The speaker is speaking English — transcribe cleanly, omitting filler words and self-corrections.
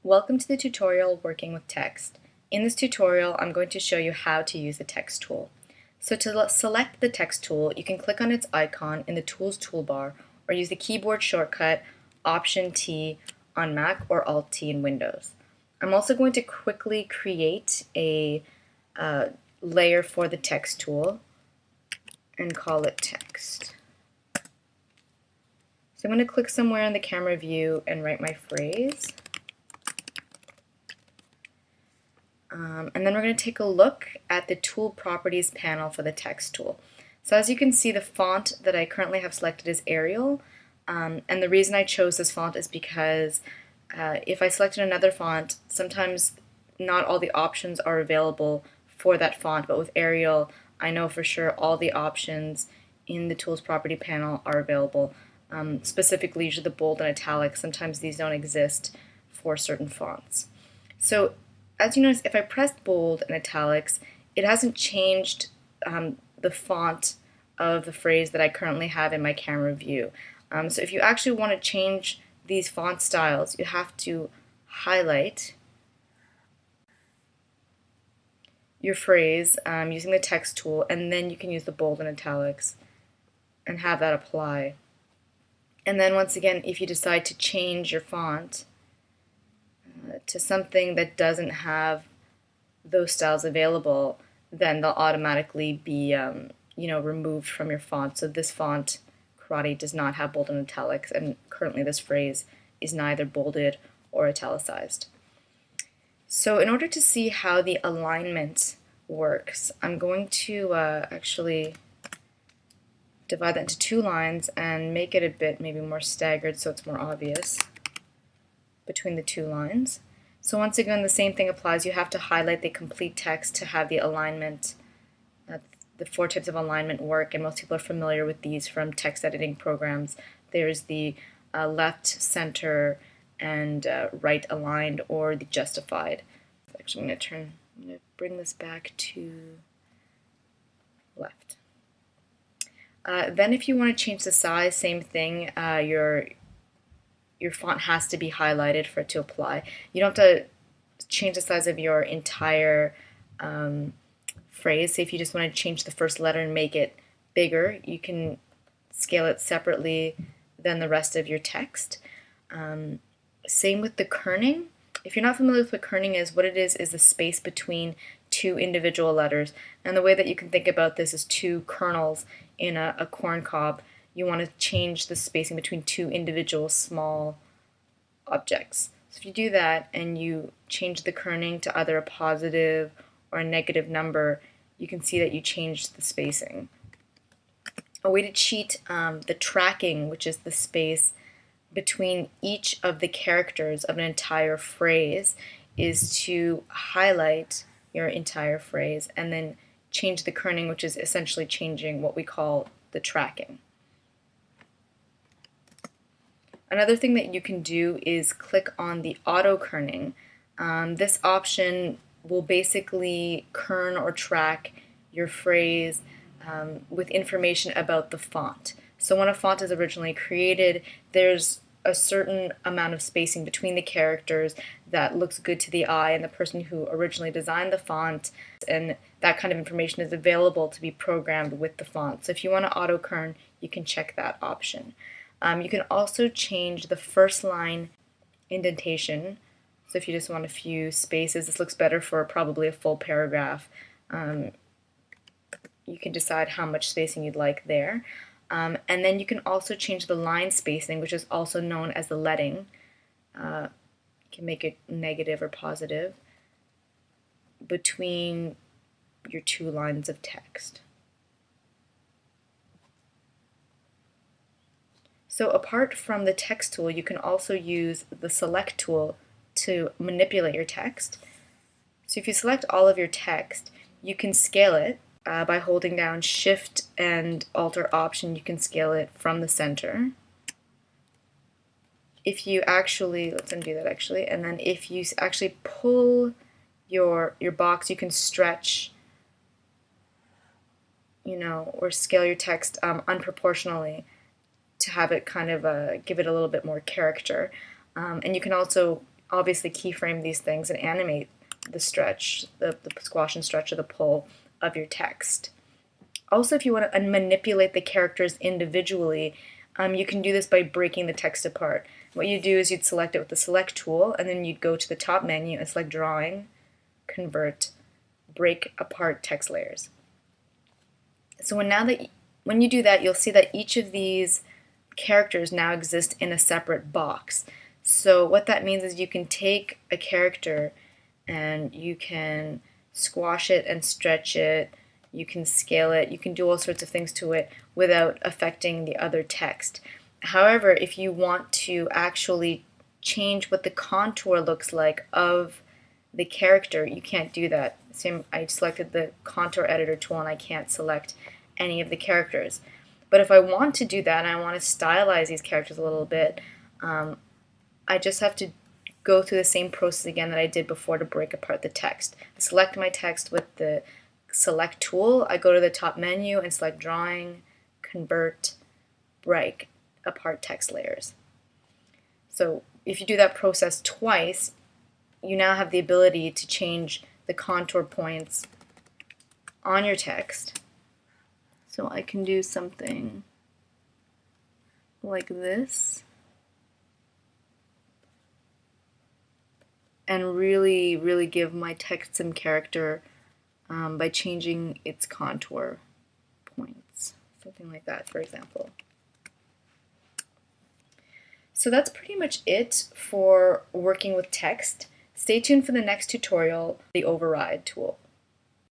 Welcome to the tutorial Working with Text. In this tutorial, I'm going to show you how to use the text tool. So to select the text tool, you can click on its icon in the Tools toolbar or use the keyboard shortcut Option T on Mac or Alt T in Windows. I'm also going to quickly create a layer for the text tool and call it text. So I'm going to click somewhere in the camera view and write my phrase. And then we're going to take a look at the Tool Properties panel for the text tool. So as you can see, the font that I currently have selected is Arial, and the reason I chose this font is because if I selected another font, sometimes not all the options are available for that font, but with Arial, I know for sure all the options in the Tools Property panel are available. Specifically, usually the bold and italic, sometimes these don't exist for certain fonts. So as you notice, if I press bold and italics, it hasn't changed the font of the phrase that I currently have in my camera view. So if you actually want to change these font styles, you have to highlight your phrase using the text tool, and then you can use the bold and italics and have that apply. And then once again, if you decide to change your font to something that doesn't have those styles available, then they'll automatically be removed from your font. So this font, Karate, does not have bold and italics, and currently this phrase is neither bolded or italicized. So in order to see how the alignment works, I'm going to actually divide that into two lines and make it a bit maybe more staggered so it's more obvious between the two lines. So once again, the same thing applies. You have to highlight the complete text to have the alignment. The four types of alignment work, and most people are familiar with these from text editing programs. There's the left, center, and right aligned, or the justified. Actually, I'm going to bring this back to left. Then if you want to change the size, same thing. Your font has to be highlighted for it to apply. You don't have to change the size of your entire phrase. Say if you just want to change the first letter and make it bigger, you can scale it separately than the rest of your text. Same with the kerning. If you're not familiar with what kerning is, what it is the space between two individual letters. And the way that you can think about this is two kernels in a corn cob. You want to change the spacing between two individual small objects. So if you do that and you change the kerning to either a positive or a negative number, you can see that you changed the spacing. A way to cheat the tracking, which is the space between each of the characters of an entire phrase, is to highlight your entire phrase and then change the kerning, which is essentially changing what we call the tracking. Another thing that you can do is click on the auto kerning. This option will basically kern or track your phrase with information about the font. So when a font is originally created, there's a certain amount of spacing between the characters that looks good to the eye and the person who originally designed the font, and that kind of information is available to be programmed with the font. So if you want to auto kern, you can check that option. You can also change the first line indentation. So if you just want a few spaces, this looks better for probably a full paragraph. You can decide how much spacing you'd like there. And then you can also change the line spacing, which is also known as the leading. You can make it negative or positive between your two lines of text. So apart from the text tool, you can also use the select tool to manipulate your text. So if you select all of your text, you can scale it by holding down Shift and Alt Option. You can scale it from the center. If you actually, let's undo that actually, and then if you actually pull your box, you can stretch, or scale your text unproportionally to have it kind of give it a little bit more character. And you can also obviously keyframe these things and animate the stretch, the squash and stretch of the pull of your text. Also, if you want to manipulate the characters individually, you can do this by breaking the text apart. What you do is you'd select it with the select tool, and then you'd go to the top menu and select drawing, convert, break apart text layers. So when you do that, you'll see that each of these characters now exist in a separate box. So what that means is you can take a character and you can squash it and stretch it, you can scale it, you can do all sorts of things to it without affecting the other text. However, if you want to actually change what the contour looks like of the character, you can't do that. I selected the contour editor tool and I can't select any of the characters. But if I want to do that and I want to stylize these characters a little bit, I just have to go through the same process again that I did before to break apart the text. I select my text with the select tool, I go to the top menu and select drawing, convert, break apart text layers. So if you do that process twice, you now have the ability to change the contour points on your text. So I can do something like this and really give my text some character by changing its contour points. Something like that, for example. So that's pretty much it for working with text. Stay tuned for the next tutorial, the override tool.